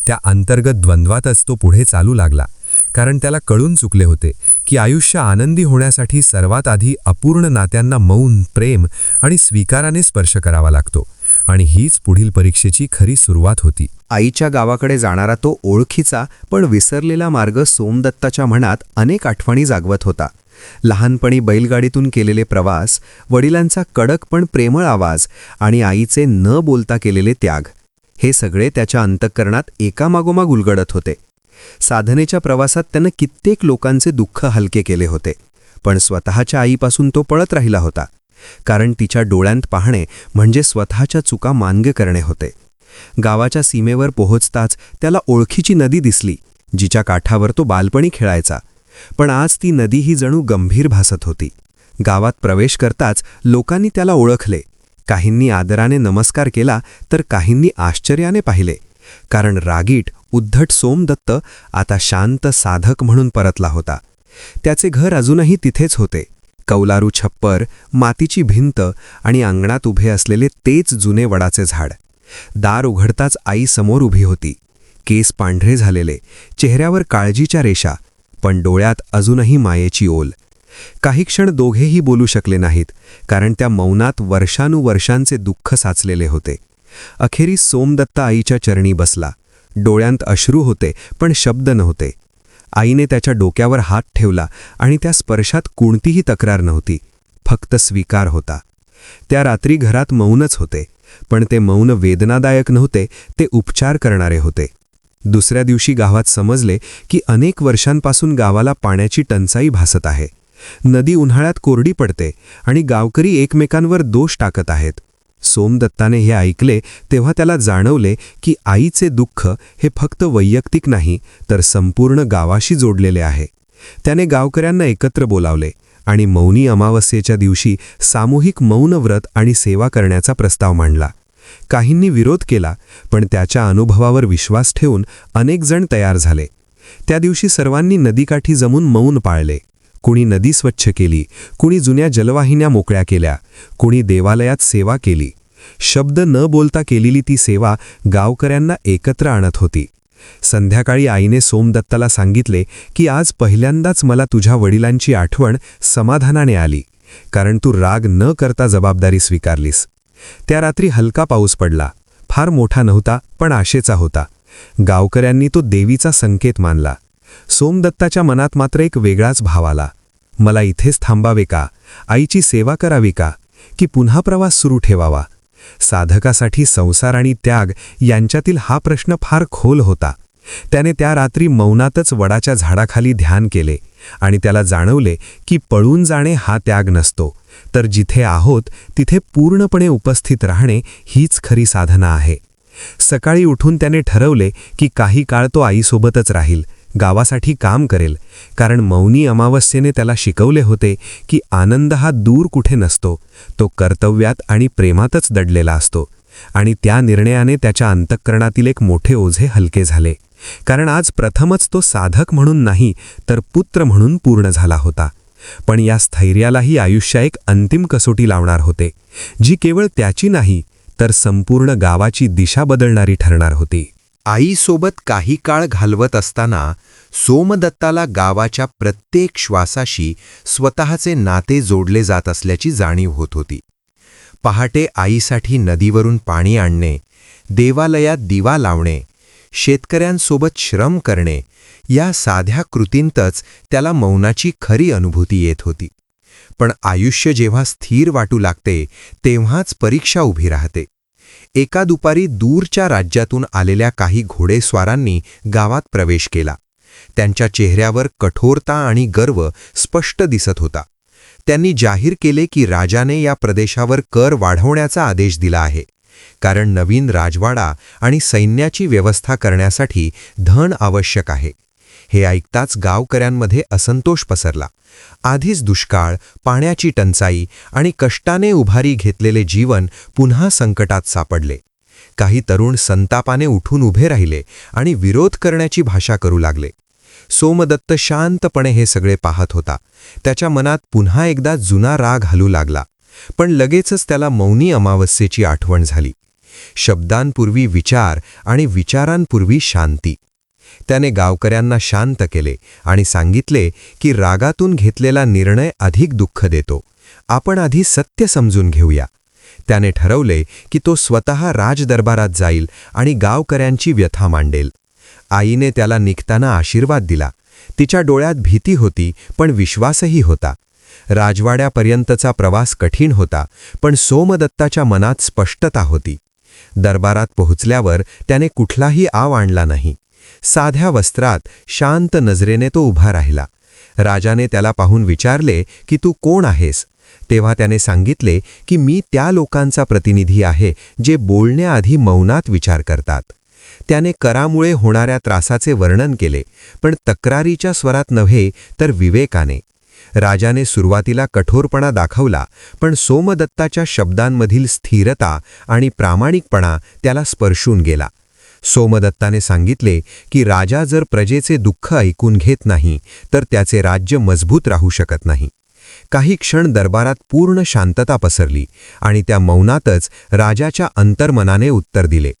B: त्या अंतर्गत द्वंद्वातच तो पुढे चालू लागला. कारण त्याला कळून चुकले होते की आयुष्य आनंदी होण्यासाठी सर्वात आधी अपूर्ण नात्यांना मौन, प्रेम आणि स्वीकाराने स्पर्श करावा लागतो. आणि हीच पुढील परीक्षेची खरी सुरुवात होती.
A: आईच्या गावाकडे जाणारा तो ओळखीचा पण विसरलेला मार्ग सोमदत्ताच्या मनात अनेक आठवणी जागवत होता. लहानपणी बैलगाडीतून केलेले प्रवास, वडिलांचा कडक पण प्रेमळ आवाज आणि आईचे न बोलता केलेले त्याग, हे सगळे त्याच्या अंतःकरणात एकामागोमाग उलगडत होते. साधनेच्या प्रवासात त्यानं कित्येक लोकांचे दुःख हलके केले होते, पण स्वतःच्या आईपासून तो पळत राहिला होता. कारण तिच्या डोळ्यांत पाहणे म्हणजे स्वतःच्या चुका मान्य करणे होते. गावाच्या सीमेवर पोहोचताच त्याला ओळखीची नदी दिसली, जिच्या काठावर तो बालपणी खेळायचा. पण आज ती नदी ही जणू गंभीर भासत होती. गावात प्रवेश करताच लोकांनी त्याला ओळखले. काहींनी आदराने नमस्कार केला तर काहींनी आश्चर्याने पाहिले. कारण रागीट, उद्धट सोमदत्त आता शांत साधक म्हणून परतला होता. त्याचे घर अजूनही तिथेच होते. कौलारू छप्पर, मातीची भिंत आणि अंगणात उभे असलेले तेच जुने वडाचे झाड. दार उघडताच आई समोर उभी होती. केस पांढरे झालेले, चेहऱ्यावर काळजीच्या रेषा, पण डोळ्यात अजूनही मायेची ओल. काही क्षण दोघेही बोलू शकले नाहीत, कारण त्या मौनात वर्षानुवर्षांचे दुःख साचलेले होते. अखेरीस सोमदत्त आईच्या चरणी बसला. डोळ्यांत अश्रू होते, पण शब्द नव्हते. आईने त्याच्या डोक्यावर हात ठेवला आणि त्या स्पर्शात कोणतीही तक्रार नव्हती, फक्त स्वीकार होता. त्या रात्री घरात मौनच होते, पण ते मौन वेदनादायक नव्हते, ते उपचार करणारे होते. दुसऱ्या दिवशी गावात समजले की अनेक वर्षांपासून गावाला पाण्याची टंचाई भासत आहे. नदी उन्हाळ्यात कोरडी पडते आणि गावकरी एकमेकांवर दोष टाकत आहेत. सोमदत्ताने हे ऐकले तेव्हा त्याला जाणवले की आईचे दुःख हे फक्त वैयक्तिक नाही, तर संपूर्ण गावाशी जोडलेले आहे. त्याने गावकऱ्यांना एकत्र बोलावले आणि मौनी अमावस्येच्या दिवशी सामूहिक मौन व्रत आणि सेवा करण्याचा प्रस्ताव मांडला. काहींनी विरोध केला, पण त्याच्या अनुभवावर विश्वास ठेवून अनेक जण तयार झाले. त्या दिवशी सर्वांनी नदीकाठी जमून मौन पाळले. कुणी नदी स्वच्छ केली, कुणी जुन्या जलवाहिन्या मोकळ्या केल्या, कुणी देवालयात सेवा केली. शब्द न बोलता केलेली ती सेवा गावकऱ्यांना एकत्र आणत होती. संध्याकाळी आईने सोमदत्ताला सांगितले की आज पहिल्यांदाच मला तुझ्या वडिलांची आठवण समाधानाने आली, कारण तू राग न करता जबाबदारी स्वीकारलीस. त्या रात्री हलका पाऊस पडला. फार मोठा नव्हता, पण आशेचा होता. गावकऱ्यांनी तो देवीचा संकेत मानला. सोमदत्ताच्या मनात मात्र एक वेगळाच भाव आला. मला इथेच थांबावे का? आईची सेवा करावी का? की पुन्हा प्रवास सुरू ठेवावा? साधकासाठी संसार आणि त्याग यांच्यातील हा प्रश्न फार खोल होता. त्याने त्या रात्री मौनातच वडाच्या झाडाखाली ध्यान केले आणि त्याला जाणवले की पळून जाणे हा त्याग नसतो, तर जिथे आहोत तिथे पूर्णपणे उपस्थित राहणे हीच खरी साधना आहे. सकाळी उठून त्याने ठरवले की काही काळ तो आईसोबतच राहील, गावासाठी काम करेल. कारण मौनी अमावस्येने त्याला शिकवले होते की आनंद हा दूर कुठे नसतो, तो कर्तव्यात आणि प्रेमातच दडलेला असतो. आणि त्या निर्णयाने त्याच्या अंतःकरणातील एक मोठे ओझे हलके झाले. कारण आज प्रथमच तो साधक म्हणून नाही, तर पुत्र म्हणून पूर्ण झाला होता. पण या स्थैर्यालाही आयुष्य एक अंतिम कसोटी लावणार होते, जी केवळ त्याची नाही, तर संपूर्ण गावाची दिशा बदलणारी ठरणार होती.
E: आईसोबत काही काळ घालवत असताना सोमदत्ताला गावाच्या प्रत्येक श्वासाशी स्वतःचे नाते जोडले जात असल्याची जाणीव होत होती. पहाटे आईसाठी नदीवरून पाणी आणणे, देवालयात दिवा लावणे, शेतकऱ्यांसोबत श्रम करणे, या साध्या कृतींतच त्याला मौनाची खरी अनुभूती येत होती. पण आयुष्य जेव्हा स्थिर वाटू लागते तेव्हाच परीक्षा उभी राहते. एका दुपारी दूरच्या राज्यातून आलेल्या काही घोडेस्वारांनी गावात प्रवेश केला. त्यांच्या चेहऱ्यावर कठोरता आणि गर्व स्पष्ट दिसत होता. त्यांनी जाहीर केले की राजाने या प्रदेशावर कर वाढवण्याचा आदेश दिला आहे, कारण नवीन राजवाडा आणि सैन्याची व्यवस्था करण्यासाठी धन आवश्यक आहे. हे ऐकताच गावकऱ्यांमध्ये असंतोष पसरला. आधीच दुष्काळ, पाण्याची टंचाई आणि कष्टाने उभारी घेतलेले जीवन पुन्हा संकटात सापडले. काही तरुण संतापाने उठून उभे राहिले आणि विरोध करण्याची भाषा करू लागले. सोमदत्त शांतपणे हे सगळे पाहत होता. त्याच्या मनात पुन्हा एकदा जुना राग हलू लागला. पण लगेचच त्याला मौनी अमावस्येची आठवण झाली. शब्दांपूर्वी विचार आणि विचारांपूर्वी शांती. त्याने गावकऱ्यांना शांत केले आणि सांगितले की रागातून घेतलेला निर्णय अधिक दुःख देतो. आपण आधी सत्य समजून घेऊया. त्याने ठरवले की तो स्वतः राजदरबारात जाईल आणि गावकऱ्यांची व्यथा मांडेल. आईने त्याला निघताना आशीर्वाद दिला. तिच्या डोळ्यात भीती होती, पण विश्वासही होता. राजवाड्यापर्यंतचा प्रवास कठीण होता, पण सोमदत्ताच्या मनात स्पष्टता होती. दरबारात पोहोचल्यावर त्याने कुठलाही आव आणला नाही. साध्या वस्त्रात शांत नजरेने तो उभा राहिला. राजाने त्याला पाहून विचारले की तू कोण आहेस? तेव्हा त्याने सांगितले की मी त्या लोकांचा प्रतिनिधी आहे जे बोलण्याआधी मौनात विचार करतात. त्याने करामुळे होणाऱ्या त्रासाचे वर्णन केले, पण तक्रारीच्या स्वरात नव्हे तर विवेकाने. राजाने सुरुवातीला कठोरपणा दाखवला, पण सोमदत्ताच्या शब्दांमधील स्थिरता आणि प्रामाणिकपणा त्याला स्पर्शून गेला. सोमदत्ताने सांगितले की राजा जर प्रजेचे दुःख ऐकून घेत नाही तर त्याचे राज्य मजबूत राहू शकत नाही. काही क्षण दरबारात पूर्ण शांतता पसरली आणि त्या मौनातच राजाच्या अंतर्मनाने उत्तर दिले.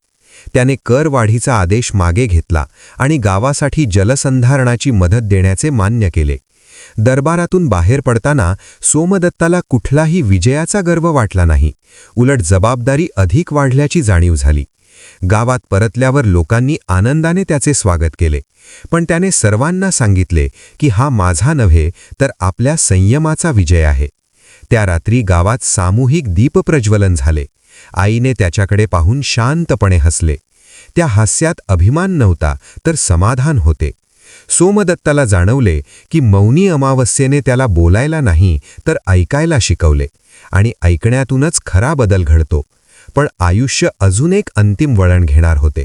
E: त्याने करवाढीचा आदेश मागे घेतला आणि गावासाठी जलसंधारणाची मदत देण्याचे मान्य केले. दरबारातून बाहेर पडताना सोमदत्ताला कुठलाही विजयाचा गर्व वाटला नाही. उलट जबाबदारी अधिक वाढल्याची जाणीव झाली. गावात परतल्यावर लोकांनी आनंदाने त्याचे स्वागत केले, पण त्याने सर्वांना सांगितले की हा माझा नव्हे तर आपल्या संयमाचा विजय आहे. त्या रात्री गावात सामूहिक दीपप्रज्वलन झाले. आईने त्याच्याकडे पाहून शांतपणे हसले. त्या हास्यात अभिमान नव्हता तर समाधान होते. सोमदत्ताला जाणवले की मौनी अमावस्येने त्याला बोलायला नाही तर ऐकायला शिकवले, आणि ऐकण्यातूनच खरा बदल घडतो. पण आयुष्य अजून एक अंतिम वळण घेणार होते,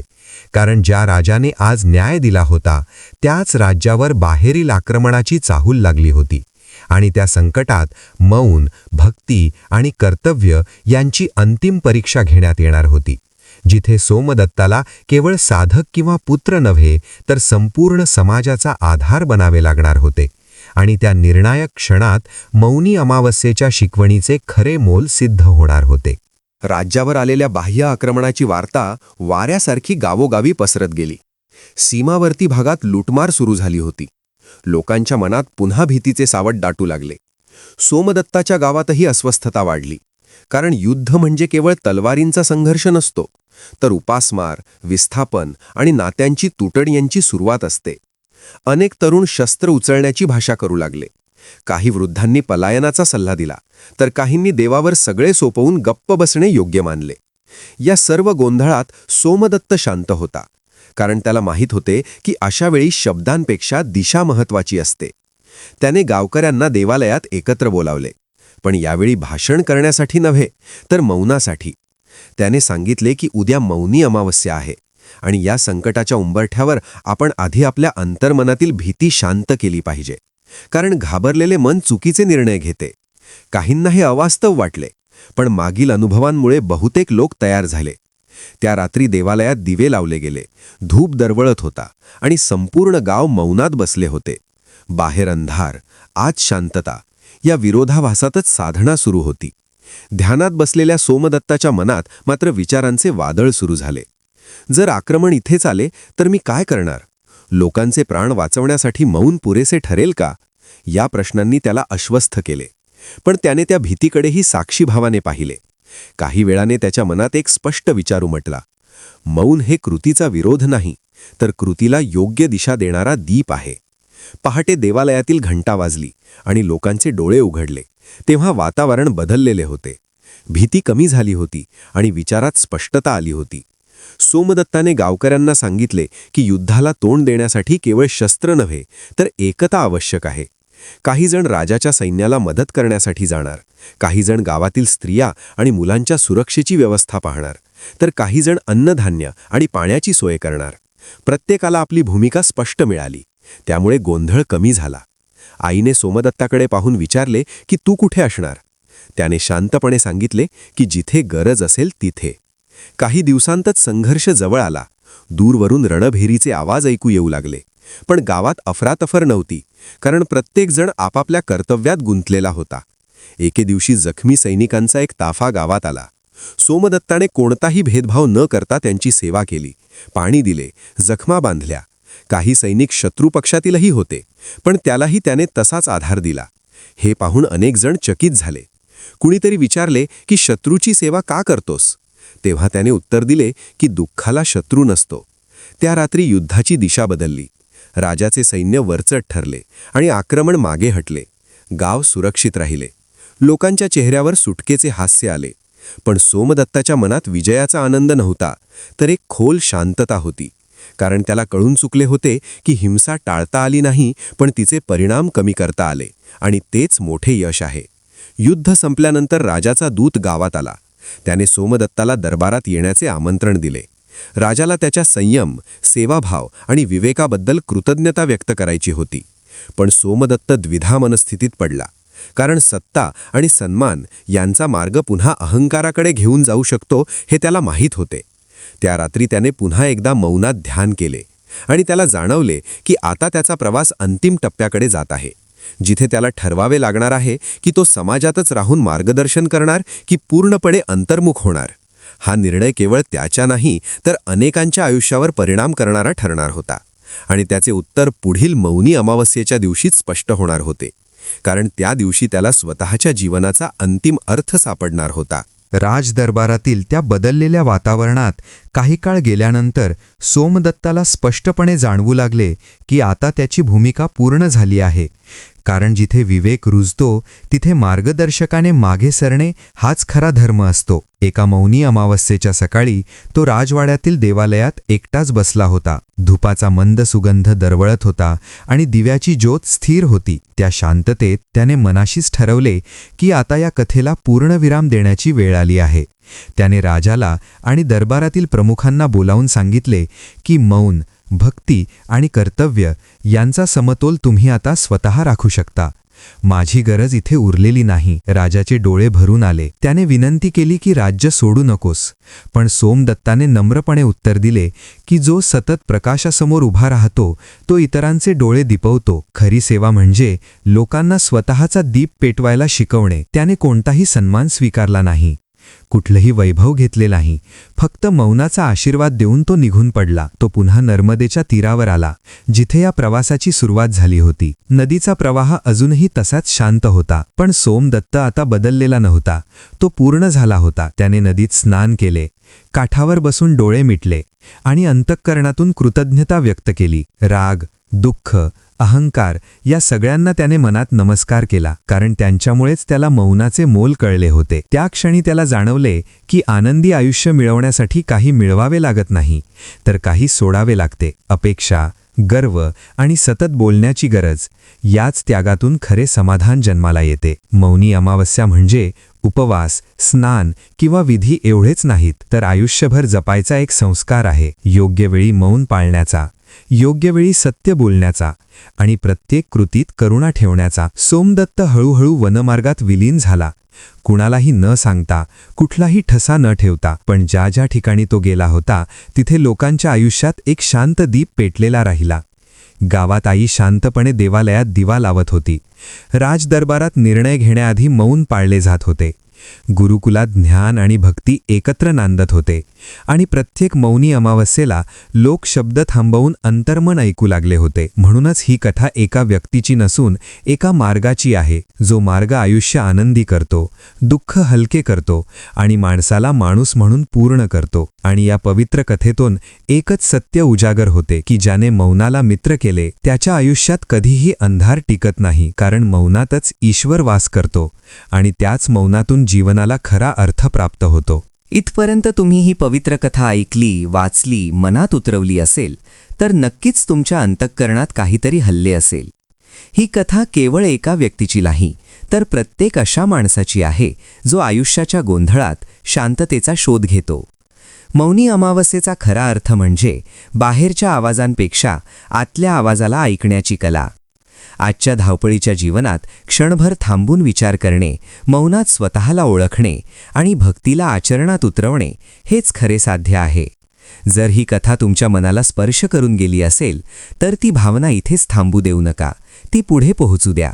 E: कारण ज्या राजाने आज न्याय दिला होता त्याच राज्यावर बाहेरील आक्रमणाची चाहूल लागली होती. आणि त्या संकटात मौन, भक्ती आणि कर्तव्य यांची अंतिम परीक्षा घेण्यात येणार होती. जिथे सोमदत्ताला केवळ साधक किंवा पुत्र नव्हे तर संपूर्ण समाजाचा आधार बनावे लागणार होते. आणि त्या निर्णायक क्षणात मौनी अमावस्येच्या शिकवणीचे खरे मोल सिद्ध होणार होते.
A: राज्यावर आलेल्या बाह्य आक्रमणाची वार्ता वाऱ्यासारखी गावोगावी पसरत गेली. सीमावर्ती भागात लुटमार सुरू झाली होती. लोकांच्या मनात पुन्हा भीतीचे सावट दाटू लागले. सोमदत्ताच्या गावातही अस्वस्थता वाढली, कारण युद्ध म्हणजे केवळ तलवारींचा संघर्ष नसतो, तर उपासमार, विस्थापन आणि नात्यांची तुटण यांची सुरुवात असते. अनेक तरुण शस्त्र उचलण्याची भाषा करू लागले. काही वृद्धांनी पलायनाचा सल्ला दिला, तर काहींनी देवावर सगळे सोपवून गप्प बसणे योग्य मानले. या सर्व गोंधळात सोमदत्त शांत होता, कारण त्याला माहीत होते की अशा वेळी शब्दांपेक्षा दिशा महत्त्वाची असते. त्याने गावकऱ्यांना देवालयात एकत्र बोलावले, पण यावेळी भाषण करण्यासाठी नव्हे तर मौनासाठी. त्याने सांगितले की उद्या मौनी अमावस्या आहे आणि या संकटाच्या उंबरठ्यावर आपण आधी आपल्या अंतर्मनातील भीती शांत केली पाहिजे, कारण घाबरलेले मन चुकीचे निर्णय घेते. काहींना हे अवास्तव वाटले, पण मागील अनुभवांमुळे बहुतेक लोक तयार झाले. त्या रात्री देवालयात दिवे लावले गेले, धूप दरवळत होता आणि संपूर्ण गाव मौनात बसले होते. बाहेर अंधार, आत शांतता, या विरोधाभासातच साधना सुरू होती. ध्यानात बसलेल्या सोमदत्ताच्या मनात मात्र विचारांचे वादळ सुरू झाले. जर आक्रमण इथेच आले तर मी काय करणार? लोकांचे प्राण वाचवण्यासाठी मौन पुरेसे ठरेल का? या प्रश्नांनी त्याला अस्वस्थ केले. पण त्याने त्या भीतीकडेही साक्षीभावाने पाहिले. काही वेळाने त्याच्या मनात एक स्पष्ट विचार उमटला. मौन हे कृतीचा विरोध नाही, तर कृतीला योग्य दिशा देणारा दीप आहे. पहाटे देवालयातील घंटा वाजली आणि लोकांचे डोळे उघडले. तेव्हा वातावरण बदललेले होते. भीती कमी झाली होती आणि विचारात स्पष्टता आली होती. सोमदत्ताने गावकऱ्यांना सांगितले की युद्धाला तोंड देण्यासाठी केवळ शस्त्र नव्हे तर एकता आवश्यक आहे. काही जण राजाच्या सैन्याला मदत करण्यासाठी जाणार, काही जण गावातील स्त्रिया आणि मुलांच्या सुरक्षेची व्यवस्था पाहणार, तर काही जण अन्नधान्य आणि पाण्याची सोय करणार. प्रत्येकाला आपली भूमिका स्पष्ट मिळाली. त्यामुळे गोंधळ कमी झाला. आईने सोमदत्ताकडे पाहून विचारले की तू कुठे असणार? त्याने शांतपणे सांगितले की जिथे गरज असेल तिथे. काही दिवसांतच संघर्ष जवळ आला. दूरवरून रणभेरीचे आवाज ऐकू येऊ लागले. पण गावात अफरातफर नव्हती, कारण प्रत्येकजण आपापल्या कर्तव्यात गुंतलेला होता. एके दिवशी जखमी सैनिकांचा एक ताफा गावात आला. सोमदत्ताने कोणताही भेदभाव न करता त्यांची सेवा केली. पाणी दिले, जखमा बांधल्या. काही सैनिक शत्रुपक्षातीलही होते, पण त्यालाही त्याने तसाच आधार दिला. हे पाहून अनेक जण चकित झाले. कुणीतरी विचारले की शत्रूची सेवा का करतोस? तेव्हा त्याने उत्तर दिले की दुःखाला शत्रू नसतो. त्या रात्री युद्धाची दिशा बदलली. राजाचे सैन्य वरचढ ठरले आणि आक्रमण मागे हटले. गाव सुरक्षित राहिले. लोकांच्या चेहऱ्यावर सुटकेचे हास्य आले. पण सोमदत्ताच्या मनात विजयाचा आनंद नव्हता, तर एक खोल शांतता होती. कारण त्याला कळून चुकले होते की हिंसा टाळता आली नाही, पण तिचे परिणाम कमी करता आले, आणि तेच मोठे यश आहे. युद्ध संपल्यानंतर राजाचा दूत गावात आला. त्याने सोमदत्ताला दरबारात येण्याचे आमंत्रण दिले. राजाला त्याच्या संयम, सेवाभाव आणि विवेकाबद्दल कृतज्ञता व्यक्त करायची होती. पण सोमदत्त द्विधा मनस्थितीत पडला. कारण सत्ता आणि सन्मान यांचा मार्ग पुन्हा अहंकाराकडे घेऊन जाऊ शकतो हे त्याला माहीत होते. त्या रात्री त्याने पुन्हा एकदा मौनात ध्यान केले आणि त्याला जाणवले की आता त्याचा प्रवास अंतिम टप्प्याकडे जात आहे, जिथे त्याला ठरवावे लागणार आहे की तो समाजातच राहून मार्गदर्शन करणार की पूर्णपणे अंतर्मुख होणार. हा निर्णय केवळ त्याच्या नाही तर अनेकांच्या आयुष्यावर परिणाम करणारा ठरणार होता. आणि त्याचे उत्तर पुढील मौनी अमावस्येच्या दिवशीच स्पष्ट होणार होते. कारण त्या दिवशी त्याला स्वतःच्या जीवनाचा अंतिम अर्थ सापडणार होता.
E: राजदरबारातील त्या बदललेल्या वातावरणात काही काळ गेल्यानंतर सोमदत्ताला स्पष्टपणे जाणवू लागले की आता त्याची भूमिका पूर्ण झाली आहे. कारण जिथे विवेक रुजतो तिथे मार्गदर्शकाने मागे सरणे हाच खरा धर्म असतो. एका मौनी अमावस्येच्या सकाळी तो राजवाड्यातील देवालयात एकटाच बसला होता. धुपाचा मंद सुगंध दरवळत होता आणि दिव्याची ज्योत स्थिर होती. त्या शांततेत त्याने मनाशीच ठरवले की आता या कथेला पूर्णविराम देण्याची वेळ आली आहे. त्याने राजाला आणि दरबारातील प्रमुखांना बोलावून सांगितले की मौन, भक्ती आणि कर्तव्य यांचा समतोल तुम्ही आता स्वतः राखू शकता. माझी गरज इथे उरलेली नाही. राजाचे डोळे भरून आले. त्याने विनंती केली की राज्य सोडू नकोस. पण सोमदत्ताने नम्रपणे उत्तर दिले की जो सतत प्रकाशासमोर उभा राहतो तो इतरांचे डोळे दिपवतो. खरी सेवा म्हणजे लोकांना स्वतःचा दीप पेटवायला शिकवणे. त्याने कोणताही सन्मान स्वीकारला नाही, कुठलंही वैभव घेतले नाही. फक्त मौनाचा आशीर्वाद देऊन तो निघून पडला. तो पुन्हा नर्मदेच्या तीरावर आला, जिथे या प्रवासाची सुरुवात झाली होती. नदीचा प्रवाह अजूनही तसाच शांत होता, पण सोमदत्त आता बदललेला नव्हता. तो पूर्ण झाला होता. त्याने नदीत स्नान केले, काठावर बसून डोळे मिटले आणि अंतःकरणातून कृतज्ञता व्यक्त केली. राग, दुःख, अहंकार या सगळ्यांना त्याने मनात नमस्कार केला, कारण त्यांच्यामुळेच त्याला मौनाचे मोल कळले होते. त्या क्षणी त्याला जाणवले की आनंदी आयुष्य मिळवण्यासाठी काही मिळवावे लागत नाही, तर काही सोडावे लागते. अपेक्षा, गर्व आणि सतत बोलण्याची गरज, याच त्यागातून खरे समाधान जन्माला येते. मौनी अमावस्या म्हणजे उपवास, स्नान किंवा विधी एवढेच नाहीत, तर आयुष्यभर जपायचा एक संस्कार आहे. योग्य वेळी मौन पाळण्याचा, योग्य वेळी सत्य बोलण्याचा आणि प्रत्येक कृतीत करुणा ठेवण्याचा. सोमदत्त हळूहळू वनमार्गात विलीन झाला, कुणालाही न सांगता, कुठलाही ठसा न ठेवता. पण ज्या ज्या ठिकाणी तो गेला होता तिथे लोकांच्या आयुष्यात एक शांत दीप पेटलेला राहिला. गावात आई शांतपणे देवालयात दिवा लावत होती. राजदरबारात निर्णय घेण्याआधी मौन पाळले जात होते.
D: गुरुकुलात ज्ञान आणि भक्ती एकत्र नांदत होते आणि प्रत्येक मौनी अमावस्येला लोक शब्द थांबवून अंतर्मन ऐकू लागले होते. म्हणूनच ही कथा एका व्यक्तीची नसून एका मार्गाची आहे, जो मार्ग आयुष्य आनंदी करतो, दुःख हलके करतो आणि माणसाला माणूस म्हणून पूर्ण करतो. आणि या पवित्र कथेतून एकच सत्य उजागर होते की ज्याने मौनाला मित्र केले त्याच्या आयुष्यात कधीही अंधार टिकत नाही, कारण मौनातच ईश्वर वास करतो आणि त्याच मौनातून जीवनाला खरा अर्थ प्राप्त होतो.
A: इथपर्यंत तुम्ही ही पवित्र कथा ऐकली, वाचली, मनात उतरवली असेल तर नक्कीच तुमच्या अंतःकरणात काहीतरी हल्ले असेल. ही कथा केवळ एका व्यक्तीची नाही, तर प्रत्येक अशा माणसाची आहे जो आयुष्याच्या गोंधळात शांततेचा शोध घेतो. मौनी अमावस्येचा खरा अर्थ म्हणजे बाहेरच्या आवाजांपेक्षा आतल्या आवाजाला ऐकण्याची कला. आजच्या धावपळीच्या जीवनात क्षणभर थांबून विचार करणे, मौनात स्वतःला ओळखणे आणि भक्तीला आचरणात उतरवणे हेच खरे साध्य आहे. जर ही कथा तुमच्या मनाला स्पर्श करून गेली असेल तर ती भावना इथेच थांबू देऊ नका, ती पुढे पोहोचू द्या.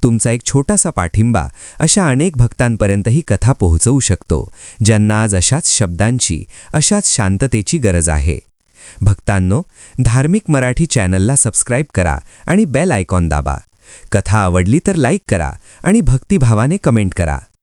A: तुमचा एक छोटासा पाठिंबा अशा अनेक भक्तांपर्यंत ही कथा पोहोचवू शकतो, ज्यांना आज अशाच शब्दांची, अशाच शांततेची गरज आहे. भक्तांनो, धार्मिक मराठी चॅनलला सबस्क्राईब करा आणि बेल आयकॉन दाबा. कथा आवडली तर लाईक करा आणि भक्तिभावाने कमेंट करा.